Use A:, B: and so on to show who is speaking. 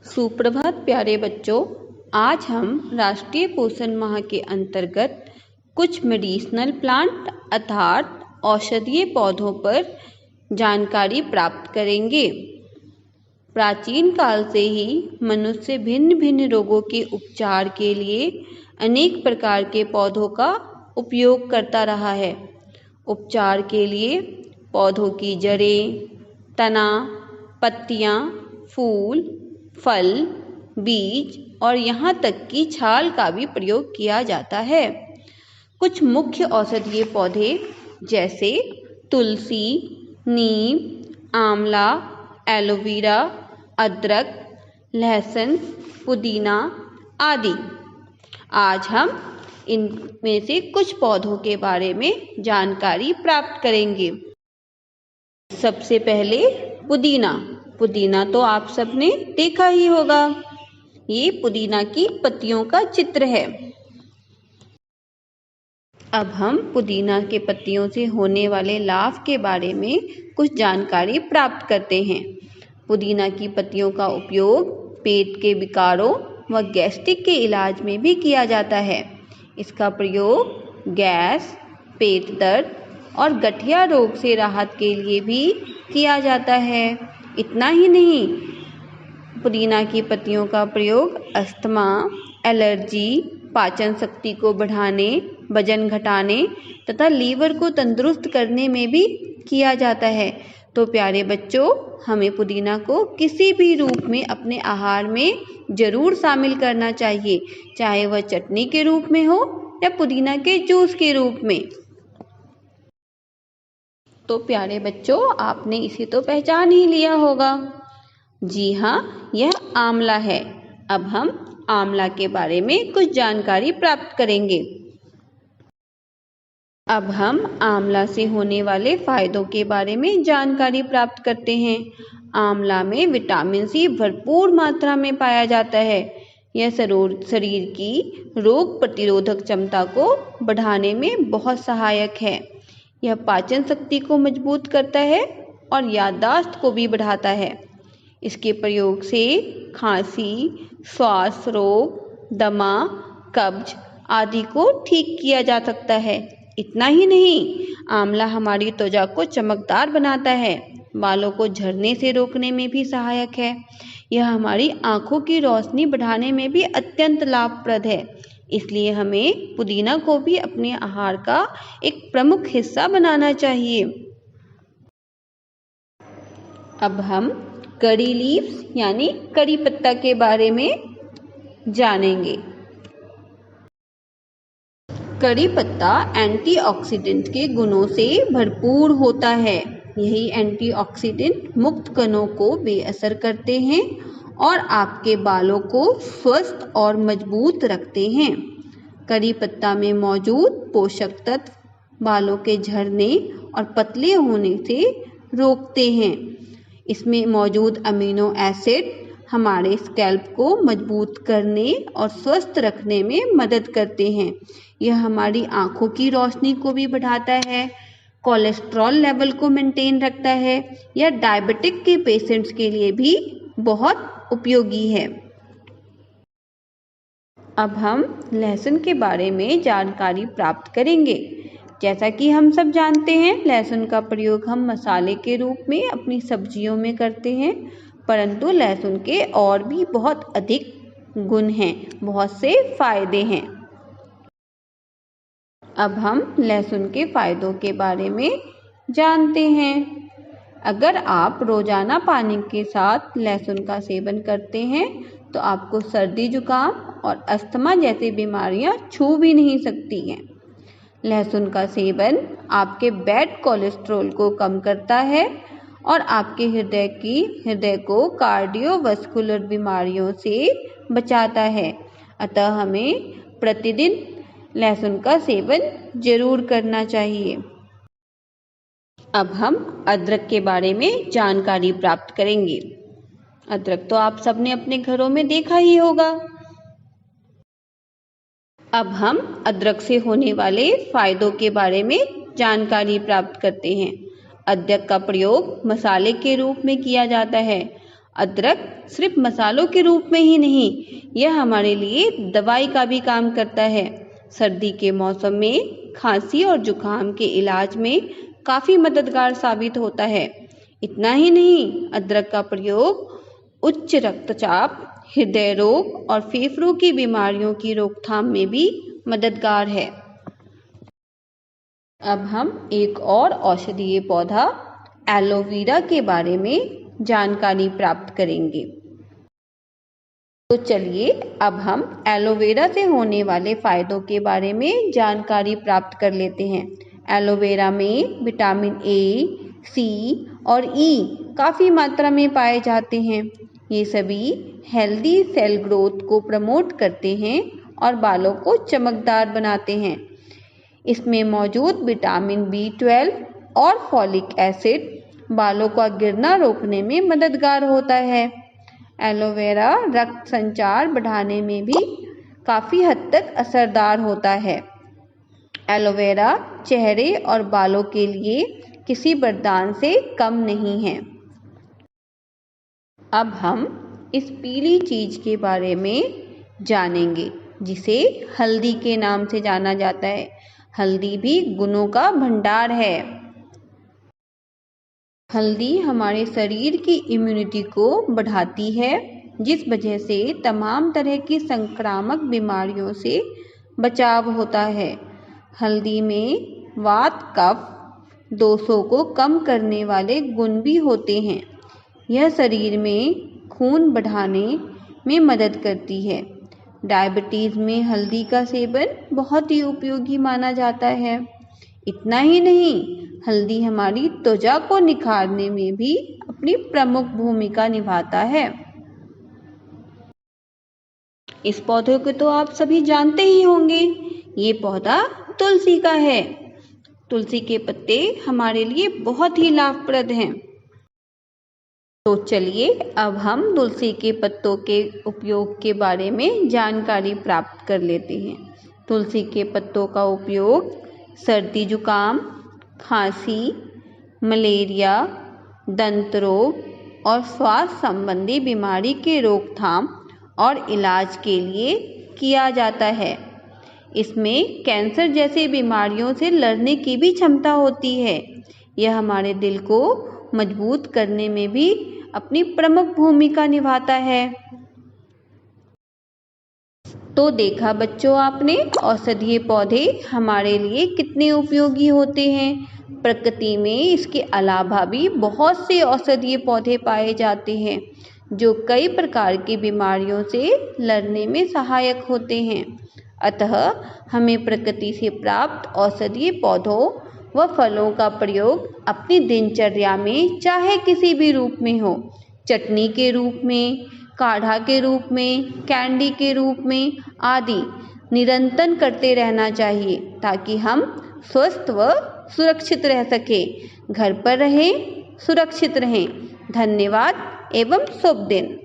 A: सुप्रभात प्यारे बच्चों। आज हम राष्ट्रीय पोषण माह के अंतर्गत कुछ मेडिसिनल प्लांट अर्थात औषधीय पौधों पर जानकारी प्राप्त करेंगे। प्राचीन काल से ही मनुष्य भिन्न भिन्न रोगों के उपचार के लिए अनेक प्रकार के पौधों का उपयोग करता रहा है। उपचार के लिए पौधों की जड़ें, तना, पत्तियां, फूल, फल, बीज और यहाँ तक कि छाल का भी प्रयोग किया जाता है। कुछ मुख्य औषधीय पौधे जैसे तुलसी, नीम, आंवला, एलोवेरा, अदरक, लहसुन, पुदीना आदि। आज हम इनमें से कुछ पौधों के बारे में जानकारी प्राप्त करेंगे। सबसे पहले पुदीना। पुदीना तो आप सबने देखा ही होगा। ये पुदीना की पत्तियों का चित्र है। अब हम पुदीना के पत्तियों से होने वाले लाभ के बारे में कुछ जानकारी प्राप्त करते हैं। पुदीना की पत्तियों का उपयोग पेट के विकारों व गैस्ट्रिक के इलाज में भी किया जाता है। इसका प्रयोग गैस, पेट दर्द और गठिया रोग से राहत के लिए भी किया जाता है। इतना ही नहीं, पुदीना की पत्तियों का प्रयोग अस्थमा, एलर्जी, पाचन शक्ति को बढ़ाने, वजन घटाने तथा लीवर को तंदुरुस्त करने में भी किया जाता है। तो प्यारे बच्चों, हमें पुदीना को किसी भी रूप में अपने आहार में जरूर शामिल करना चाहिए, चाहे वह चटनी के रूप में हो या पुदीना के जूस के रूप में। तो प्यारे बच्चों, आपने इसे तो पहचान ही लिया होगा। जी हाँ, यह आंवला है। अब हम आंवला के बारे में कुछ जानकारी प्राप्त करेंगे। अब हम आंवला से होने वाले फायदों के बारे में जानकारी प्राप्त करते हैं। आंवला में विटामिन सी भरपूर मात्रा में पाया जाता है। यह शरीर की रोग प्रतिरोधक क्षमता को बढ़ाने में बहुत सहायक है। यह पाचन शक्ति को मजबूत करता है और याददाश्त को भी बढ़ाता है। इसके प्रयोग से खांसी, श्वास रोग, दमा, कब्ज आदि को ठीक किया जा सकता है। इतना ही नहीं, आंवला हमारी त्वचा को चमकदार बनाता है, बालों को झड़ने से रोकने में भी सहायक है। यह हमारी आंखों की रोशनी बढ़ाने में भी अत्यंत लाभप्रद है। इसलिए हमें पुदीना को भी अपने आहार का एक प्रमुख हिस्सा बनाना चाहिए। अब हम करी लीव्स यानी करी पत्ता के बारे में जानेंगे। करी पत्ता एंटीऑक्सीडेंट के गुणों से भरपूर होता है। यही एंटीऑक्सीडेंट मुक्त कणों को बेअसर करते हैं और आपके बालों को स्वस्थ और मजबूत रखते हैं। करी पत्ता में मौजूद पोषक तत्व बालों के झड़ने और पतले होने से रोकते हैं। इसमें मौजूद अमीनो एसिड हमारे स्कैल्प को मजबूत करने और स्वस्थ रखने में मदद करते हैं। यह हमारी आंखों की रोशनी को भी बढ़ाता है, कोलेस्ट्रॉल लेवल को मेंटेन रखता है। यह डायबिटिक के पेशेंट्स के लिए भी बहुत उपयोगी है। अब हम लहसुन के बारे में जानकारी प्राप्त करेंगे। जैसा कि हम सब जानते हैं, लहसुन का प्रयोग हम मसाले के रूप में अपनी सब्जियों में करते हैं, परंतु लहसुन के और भी बहुत अधिक गुण हैं, बहुत से फायदे हैं। अब हम लहसुन के फायदों के बारे में जानते हैं। अगर आप रोजाना पानी के साथ लहसुन का सेवन करते हैं तो आपको सर्दी, जुकाम और अस्थमा जैसी बीमारियां छू भी नहीं सकती हैं। लहसुन का सेवन आपके बैड कोलेस्ट्रॉल को कम करता है और आपके हृदय को कार्डियोवैस्कुलर बीमारियों से बचाता है। अतः हमें प्रतिदिन लहसुन का सेवन जरूर करना चाहिए। अब हम अदरक के बारे में जानकारी प्राप्त करेंगे। अदरक तो आप सबने अपने घरों में देखा ही होगा। अब हम अदरक से होने वाले फायदों के बारे में जानकारी प्राप्त करते हैं। अदरक का प्रयोग मसाले के रूप में किया जाता है। अदरक सिर्फ मसालों के रूप में ही नहीं, यह हमारे लिए दवाई का भी काम करता है। सर्दी के मौसम में खांसी और जुकाम के इलाज में काफ़ी मददगार साबित होता है। इतना ही नहीं, अदरक का प्रयोग उच्च रक्तचाप, हृदय रोग और फेफड़ों की बीमारियों की रोकथाम में भी मददगार है। अब हम एक और औषधीय पौधा एलोवेरा के बारे में जानकारी प्राप्त करेंगे। तो चलिए अब हम एलोवेरा से होने वाले फायदों के बारे में जानकारी प्राप्त कर लेते हैं। एलोवेरा में विटामिन ए, सी और ई काफ़ी मात्रा में पाए जाते हैं। ये सभी हेल्दी सेल ग्रोथ को प्रमोट करते हैं और बालों को चमकदार बनाते हैं। इसमें मौजूद विटामिन B12 और फॉलिक एसिड बालों का गिरना रोकने में मददगार होता है। एलोवेरा रक्त संचार बढ़ाने में भी काफ़ी हद तक असरदार होता है। एलोवेरा चेहरे और बालों के लिए किसी वरदान से कम नहीं है। अब हम इस पीली चीज़ के बारे में जानेंगे जिसे हल्दी के नाम से जाना जाता है। हल्दी भी गुणों का भंडार है। हल्दी हमारे शरीर की इम्यूनिटी को बढ़ाती है, जिस वजह से तमाम तरह की संक्रामक बीमारियों से बचाव होता है। हल्दी में वात, कफ दोषों को कम करने वाले गुण भी होते हैं। यह शरीर में खून बढ़ाने में मदद करती है। डायबिटीज़ में हल्दी का सेवन बहुत ही उपयोगी माना जाता है। इतना ही नहीं, हल्दी हमारी त्वचा को निखारने में भी अपनी प्रमुख भूमिका निभाता है। इस पौधे को तो आप सभी जानते ही होंगे। ये पौधा तुलसी का है। तुलसी के पत्ते हमारे लिए बहुत ही लाभप्रद हैं। तो चलिए अब हम तुलसी के पत्तों के उपयोग के बारे में जानकारी प्राप्त कर लेते हैं। तुलसी के पत्तों का उपयोग सर्दी जुकाम, खांसी, मलेरिया, दंत रोग और श्वास संबंधी बीमारी के रोकथाम और इलाज के लिए किया जाता है। इसमें कैंसर जैसी बीमारियों से लड़ने की भी क्षमता होती है। यह हमारे दिल को मजबूत करने में भी अपनी प्रमुख भूमिका निभाता है। तो देखा बच्चों आपने, औषधीय पौधे हमारे लिए कितने उपयोगी होते हैं। प्रकृति में इसके अलावा भी बहुत से औषधीय पौधे पाए जाते हैं जो कई प्रकार की बीमारियों से लड़ने में सहायक होते हैं। अतः हमें प्रकृति से प्राप्त औषधीय पौधों व फलों का प्रयोग अपनी दिनचर्या में चाहे किसी भी रूप में हो, चटनी के रूप में, काढ़ा के रूप में, कैंडी के रूप में आदि निरंतर करते रहना चाहिए ताकि हम स्वस्थ व सुरक्षित रह सकें। घर पर रहें, सुरक्षित रहें। धन्यवाद एवं शुभ दिन।